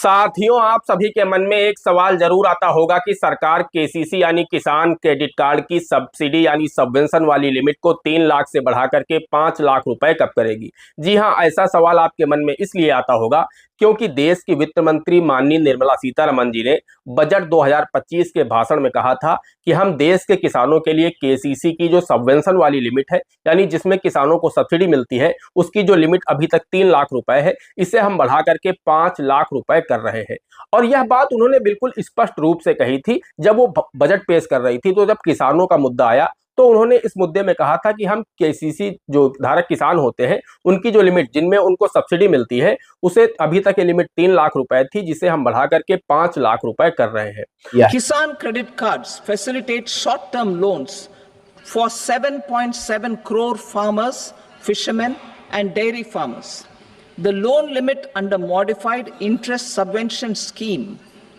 साथियों, आप सभी के मन में एक सवाल जरूर आता होगा कि सरकार केसीसी यानी किसान क्रेडिट कार्ड की सब्सिडी यानी सबवेंशन वाली लिमिट को 3 लाख से बढ़ा करके 5 लाख रुपए कब करेगी। जी हां, ऐसा सवाल आपके मन में इसलिए आता होगा क्योंकि देश की वित्त मंत्री माननीय निर्मला सीतारमण जी ने बजट 2025 के भाषण में कहा था कि हम देश के किसानों के लिए केसीसी की जो सबवेंशन वाली लिमिट है, यानी जिसमें किसानों को सब्सिडी मिलती है, उसकी जो लिमिट अभी तक 3 लाख रुपए है, इसे हम बढ़ा करके 5 लाख रुपए कर रहे हैं। और यह बात उन्होंने बिल्कुल स्पष्ट रूप से कही थी जब वो बजट पेश कर रही थी। तो जब किसानों का मुद्दा आया तो उन्होंने इस मुद्दे में कहा था कि हम केसीसी जो धारक किसान होते हैं, उनकी जो लिमिट जिनमें उनको सब्सिडी मिलती है, उसे अभी तक ये लिमिट 3 लाख रुपए थी, जिसे हम बढ़ा करके 5 लाख रुपए कर रहे हैं। किसान credit cards facilitate short term loans for 7.7 crore farmers, fishermen and dairy farmers. The loan limit under modified interest subvention scheme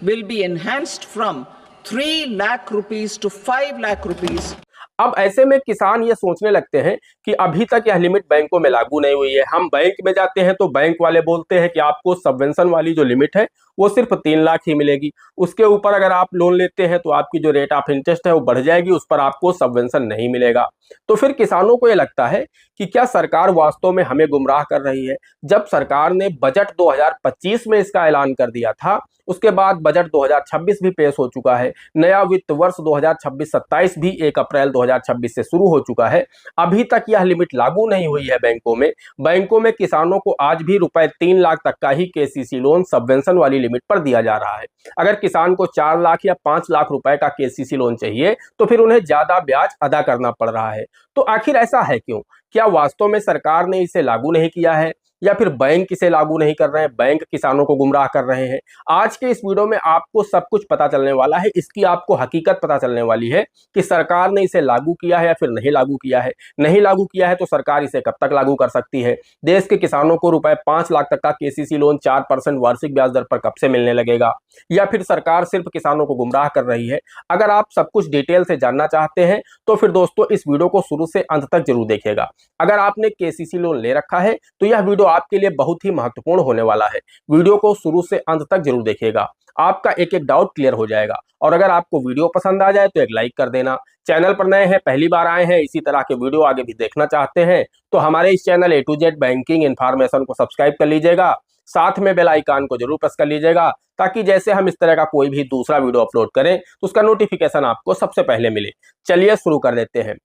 will be enhanced from 3 lakh rupees to 5 lakh rupees. अब ऐसे में किसान ये सोचने लगते हैं कि अभी तक यह लिमिट बैंकों में लागू नहीं हुई है। हम बैंक में जाते हैं तो बैंक वाले बोलते हैं कि आपको सबवेंशन वाली जो लिमिट है वो सिर्फ 3 लाख ही मिलेगी। उसके ऊपर अगर आप लोन लेते हैं तो आपकी जो रेट ऑफ इंटरेस्ट है वो बढ़ जाएगी, उस पर आपको सबवेंशन नहीं मिलेगा। तो फिर किसानों को ये लगता है कि क्या सरकार वास्तव में हमें गुमराह कर रही है। जब सरकार ने बजट 2025 में इसका ऐलान कर दिया था, उसके बाद बजट 2026 भी पेश हो चुका है। नया वित्त वर्ष 2026-27 भी 1 अप्रैल 2026 से शुरू हो चुका है। अभी तक यह लिमिट लागू नहीं हुई है बैंकों में। बैंकों में किसानों को आज भी रुपए 3 लाख तक का ही केसीसी लोन सबवेंशन वाली लिमिट पर दिया जा रहा है। अगर किसान को 4 लाख या 5 लाख रुपए का केसीसी लोन चाहिए तो फिर उन्हें ज्यादा ब्याज अदा करना पड़ रहा है। तो आखिर ऐसा है क्यों? क्या वास्तव में सरकार ने इसे लागू नहीं किया है या फिर बैंक इसे लागू नहीं कर रहे हैं, बैंक किसानों को गुमराह कर रहे हैं? आज के इस वीडियो में आपको सब कुछ पता चलने वाला है। इसकी आपको हकीकत पता चलने वाली है कि सरकार ने इसे लागू किया है या फिर नहीं लागू किया है। नहीं लागू किया है तो सरकार इसे कब तक लागू कर सकती है? देश के किसानों को रुपए 5 लाख तक का केसीसी लोन 4% वार्षिक ब्याज दर पर कब से मिलने लगेगा? या फिर सरकार सिर्फ किसानों को गुमराह कर रही है? अगर आप सब कुछ डिटेल से जानना चाहते हैं तो फिर दोस्तों इस वीडियो को शुरू से अंत तक जरूर देखिएगा। अगर आपने केसीसी लोन ले रखा है तो यह वीडियो आपके लिए बहुत ही महत्वपूर्ण होने वाला है। वीडियो को शुरू से अंत तक जरूर देखिएगा, आपका एक एक डाउट क्लियर हो जाएगा। और अगर आपको वीडियो पसंद आ जाए तो एक लाइक कर देना। चैनल पर नए हैं, पहली बार आए हैं, इसी तरह के वीडियो आगे भी देखना चाहते हैं तो हमारे इस channel A to Z banking information को सब्सक्राइब कर लीजिएगा। साथ में बेल आइकन को जरूर प्रेस कर लीजिएगा ताकि जैसे हम इस तरह का कोई भी दूसरा वीडियो अपलोड करें तो उसका नोटिफिकेशन आपको सबसे पहले मिले। चलिए शुरू कर देते हैं।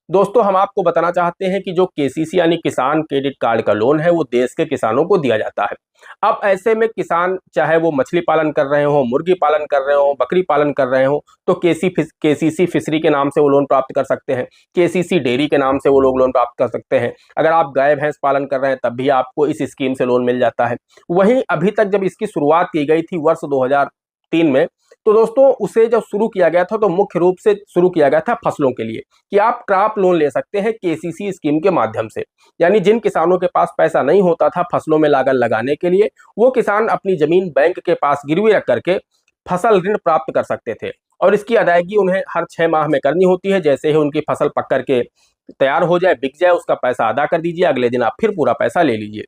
दोस्तों, हम आपको बताना चाहते हैं कि जो केसीसी यानी किसान क्रेडिट कार्ड का लोन है वो देश के किसानों को दिया जाता है। अब ऐसे में किसान चाहे वो मछली पालन कर रहे हो, मुर्गी पालन कर रहे हो, बकरी पालन कर रहे हो तो केसीसी फिशरी के नाम से वो लोन प्राप्त कर सकते हैं। केसीसी डेयरी के नाम से वो लोग लोन प्राप्त कर सकते हैं। अगर आप गाय भैंस पालन कर रहे हैं तब भी आपको इस स्कीम से लोन मिल जाता है। वहीं अभी तक जब इसकी शुरुआत की गई थी वर्ष 2003 में, तो दोस्तों उसे जब शुरू किया गया था तो मुख्य रूप से शुरू किया गया था फसलों के लिए कि आप क्रॉप लोन ले सकते हैं केसीसी स्कीम के माध्यम से। यानी जिन किसानों के पास पैसा नहीं होता था फसलों में लागत लगाने के लिए, वो किसान अपनी जमीन बैंक के पास गिरवी रख करके फसल ऋण प्राप्त कर सकते थे और इसकी अदायगी उन्हें हर 6 माह में करनी होती है। जैसे ही उनकी फसल पक करके तैयार हो जाए, बिक जाए, उसका पैसा अदा कर दीजिए, अगले दिन आप फिर पूरा पैसा ले लीजिए।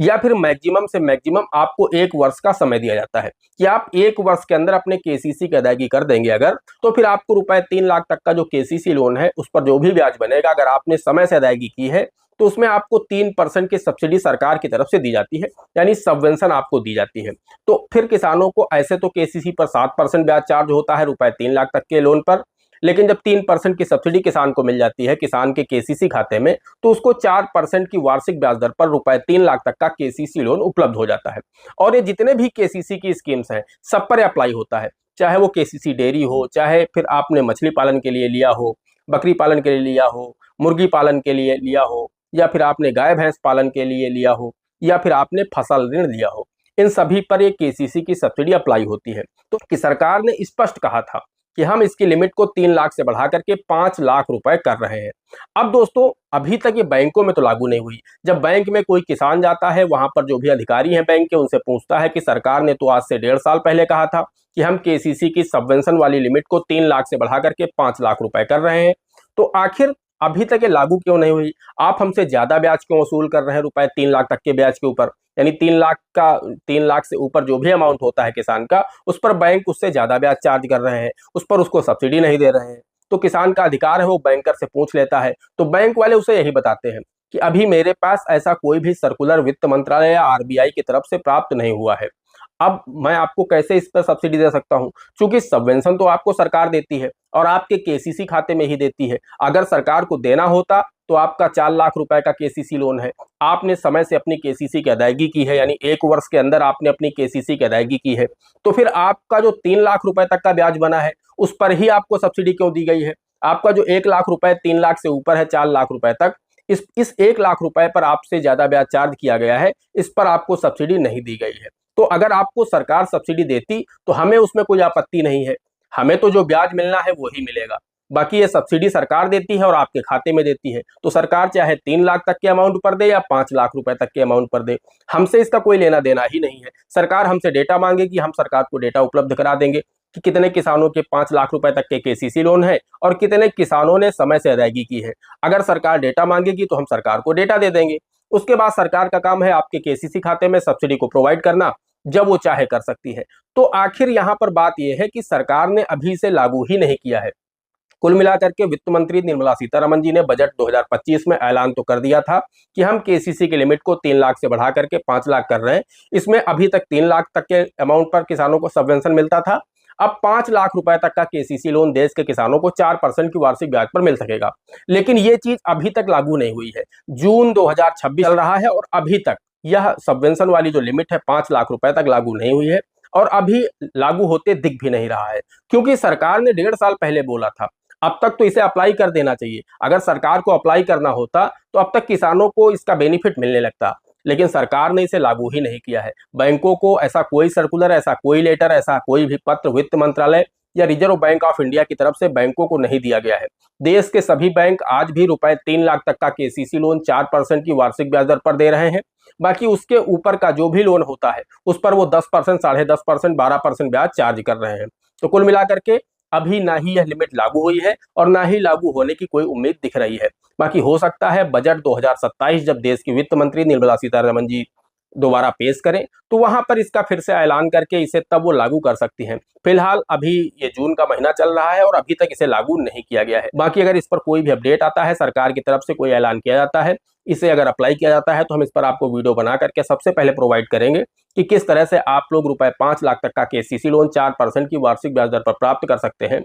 या फिर मैक्सिमम से मैक्सिमम आपको 1 वर्ष का समय दिया जाता है कि आप 1 वर्ष के अंदर अपने केसीसी की अदायगी कर देंगे अगर, तो फिर आपको रुपए 3 लाख तक का जो केसीसी लोन है उस पर जो भी ब्याज बनेगा, अगर आपने समय से अदायगी की है तो उसमें आपको 3% की सब्सिडी सरकार की तरफ से दी जाती है, यानी सबवेंशन आपको दी जाती है। तो फिर किसानों को ऐसे तो केसीसी पर 7% ब्याज चार्ज होता है रुपए 3 लाख तक के लोन पर, लेकिन जब 3% की सब्सिडी किसान को मिल जाती है किसान के केसीसी खाते में, तो उसको 4% की वार्षिक ब्याज दर पर रुपए 3 लाख तक का केसीसी लोन उपलब्ध हो जाता है। और ये जितने भी केसीसी की स्कीम्स हैं सब पर अप्लाई होता है, चाहे वो केसीसी डेयरी हो, चाहे फिर आपने मछली पालन के लिए लिया हो, बकरी पालन के लिए लिया हो, मुर्गी पालन के लिए लिया हो, या फिर आपने गाय भैंस पालन के लिए लिया हो, या फिर आपने फसल ऋण लिया हो, इन सभी पर एक केसीसी की सब्सिडी अप्लाई होती है। तो कि सरकार ने स्पष्ट कहा था कि हम इसकी लिमिट को 3 लाख से बढ़ा करके 5 लाख रुपए कर रहे हैं। अब दोस्तों अभी तक ये बैंकों में तो लागू नहीं हुई। जब बैंक में कोई किसान जाता है, वहां पर जो भी अधिकारी हैं बैंक के, उनसे पूछता है कि सरकार ने तो आज से 1.5 साल पहले कहा था कि हम केसीसी की सबवेंशन वाली लिमिट को 3 लाख से बढ़ा करके 5 लाख रुपए कर रहे हैं, तो आखिर अभी तक ये लागू क्यों नहीं हुई? आप हमसे ज्यादा ब्याज क्यों वसूल कर रहे हैं रुपए 3 लाख तक के ब्याज के ऊपर? यानी 3 लाख से ऊपर जो भी अमाउंट होता है किसान का, उस पर बैंक उससे ज्यादा ब्याज चार्ज कर रहे हैं, उस पर उसको सब्सिडी नहीं दे रहे हैं। तो किसान का अधिकार है वो बैंकर से पूछ लेता है, तो बैंक वाले उसे यही बताते हैं कि अभी मेरे पास ऐसा कोई भी सर्कुलर वित्त मंत्रालय या आरबीआई की तरफ से प्राप्त नहीं हुआ है। अब मैं आपको कैसे इस पर सब्सिडी दे सकता हूं? क्योंकि सबवेंशन तो आपको सरकार देती है और आपके केसीसी खाते में ही देती है। अगर सरकार को देना होता तो आपका 4 लाख रुपए का केसीसी लोन है, आपने समय से अपनी केसीसी की अदायगी की है, यानी 1 वर्ष के अंदर आपने अपनी केसीसी की अदायगी की है, तो फिर आपका जो 3 लाख रुपए तक का ब्याज बना है उस पर ही आपको सब्सिडी क्यों दी गई है? आपका जो 1 लाख रुपए 3 लाख से ऊपर है 4 लाख रुपए तक, इस 1 लाख रुपए पर आपसे ज्यादा ब्याज चार्ज किया गया है, इस पर आपको सब्सिडी नहीं दी गई है। तो अगर आपको सरकार सब्सिडी देती तो हमें उसमें कोई आपत्ति नहीं है, हमें तो जो ब्याज मिलना है वो ही मिलेगा। बाकी ये सब्सिडी सरकार देती है और आपके खाते में देती है, तो सरकार चाहे 3 लाख तक के अमाउंट पर दे या 5 लाख रुपए तक के अमाउंट पर दे, हमसे इसका कोई लेना देना ही नहीं है। सरकार हमसे डेटा मांगेगी, हम सरकार को डेटा उपलब्ध करा देंगे कि कितने किसानों के 5 लाख रुपए तक के केसीसी लोन है और कितने किसानों ने समय से अदायगी की है। अगर सरकार डेटा मांगेगी तो हम सरकार को डेटा दे देंगे। उसके बाद सरकार का काम है आपके केसीसी खाते में सब्सिडी को प्रोवाइड करना, जब वो चाहे कर सकती है। तो आखिर यहाँ पर बात यह है कि सरकार ने अभी से लागू ही नहीं किया है। कुल मिलाकर के वित्त मंत्री निर्मला सीतारमण जी ने बजट 2025 में ऐलान तो कर दिया था कि हम केसीसी की लिमिट को 3 लाख से बढ़ा करके 5 लाख कर रहे हैं। इसमें अभी तक 3 लाख तक के अमाउंट पर किसानों को सबवेंशन मिलता था, अब 5 लाख रुपए तक का केसीसी लोन देश के किसानों को 4% की वार्षिक ब्याज पर मिल सकेगा। लेकिन ये चीज अभी तक लागू नहीं हुई है। जून 2026 चल रहा है और अभी तक यह सबवेंशन वाली जो लिमिट है 5 लाख रुपए तक लागू नहीं हुई है और अभी लागू होते दिख भी नहीं रहा है, क्योंकि सरकार ने 1.5 साल पहले बोला था। अब तक तो इसे अप्लाई कर देना चाहिए। अगर सरकार को अप्लाई करना होता तो अब तक किसानों को इसका बेनिफिट मिलने लगता, लेकिन सरकार ने इसे लागू ही नहीं किया है। बैंकों को ऐसा कोई सर्कुलर, ऐसा कोई लेटर, ऐसा कोई भी पत्र वित्त मंत्रालय या रिजर्व बैंक ऑफ इंडिया की तरफ से बैंकों को नहीं दिया गया है। देश के सभी बैंक आज भी रुपए 3 लाख तक का केसीसी लोन 4% की वार्षिक ब्याज दर पर दे रहे हैं। बाकी उसके ऊपर का जो भी लोन होता है उस पर वो 10%, 10.5%, 12% ब्याज चार्ज कर रहे हैं। तो कुल मिलाकर के अभी ना ही यह लिमिट लागू हुई है और ना ही लागू होने की कोई उम्मीद दिख रही है। बाकी हो सकता है बजट 2027 जब देश की वित्त मंत्री निर्मला सीतारमण जी दोबारा पेश करें तो वहां पर इसका फिर से ऐलान करके इसे तब वो लागू कर सकती हैं। फिलहाल अभी ये जून का महीना चल रहा है और अभी तक इसे लागू नहीं किया गया है। बाकी अगर इस पर कोई भी अपडेट आता है, सरकार की तरफ से कोई ऐलान किया जाता है, इसे अगर अप्लाई किया जाता है तो हम इस पर आपको वीडियो बना करके सबसे पहले प्रोवाइड करेंगे कि किस तरह से आप लोग रुपए 5 लाख तक का केसीसी लोन 4% की वार्षिक ब्याज दर पर प्राप्त कर सकते हैं।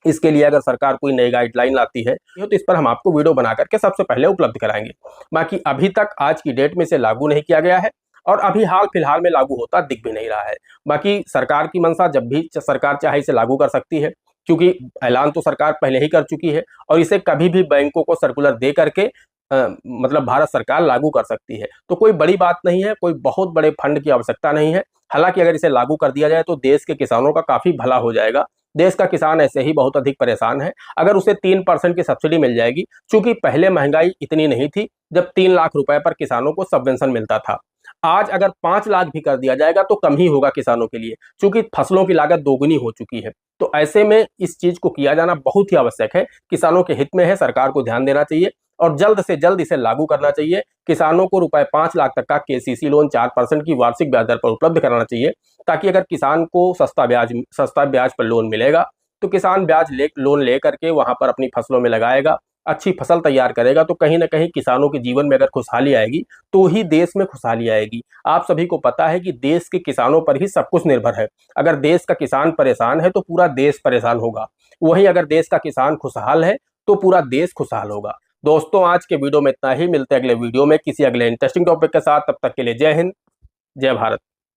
इसके लिए अगर सरकार कोई नई गाइडलाइन लाती है तो इस पर हम आपको वीडियो बना करके सबसे पहले उपलब्ध कराएंगे। बाकी अभी तक आज की डेट में इसे लागू नहीं किया गया है और अभी हाल फिलहाल में लागू होता दिख भी नहीं रहा है। बाकी सरकार की मंशा, जब भी सरकार चाहे इसे लागू कर सकती है, क्योंकि ऐलान तो सरकार पहले ही कर चुकी है और इसे कभी भी बैंकों को सर्कुलर दे करके मतलब भारत सरकार लागू कर सकती है। तो कोई बड़ी बात नहीं है, कोई बहुत बड़े फंड की आवश्यकता नहीं है। हालांकि अगर इसे लागू कर दिया जाए तो देश के किसानों का काफी भला हो जाएगा। देश का किसान ऐसे ही बहुत अधिक परेशान है। अगर उसे 3% की सब्सिडी मिल जाएगी, क्योंकि पहले महंगाई इतनी नहीं थी जब 3 लाख रुपए पर किसानों को सबवेंशन मिलता था। आज अगर 5 लाख भी कर दिया जाएगा तो कम ही होगा किसानों के लिए, क्योंकि फसलों की लागत दोगुनी हो चुकी है। तो ऐसे में इस चीज को किया जाना बहुत ही आवश्यक है, किसानों के हित में है। सरकार को ध्यान देना चाहिए और जल्द से जल्द इसे लागू करना चाहिए। किसानों को रुपए 5 लाख तक का केसीसी लोन 4% की वार्षिक ब्याज दर पर उपलब्ध कराना चाहिए, ताकि अगर किसान को सस्ता ब्याज पर लोन मिलेगा तो किसान लोन ले करके वहां पर अपनी फसलों में लगाएगा, अच्छी फसल तैयार करेगा। तो कहीं ना कहीं किसानों के जीवन में अगर खुशहाली आएगी तो ही देश में खुशहाली आएगी। आप सभी को पता है कि देश के किसानों पर ही सब कुछ निर्भर है। अगर देश का किसान परेशान है तो पूरा देश परेशान होगा, वहीं अगर देश का किसान खुशहाल है तो पूरा देश खुशहाल होगा। दोस्तों, आज के वीडियो में इतना ही। मिलते हैं अगले वीडियो में किसी अगले इंटरेस्टिंग टॉपिक के साथ। तब तक के लिए जय हिंद, जय भारत।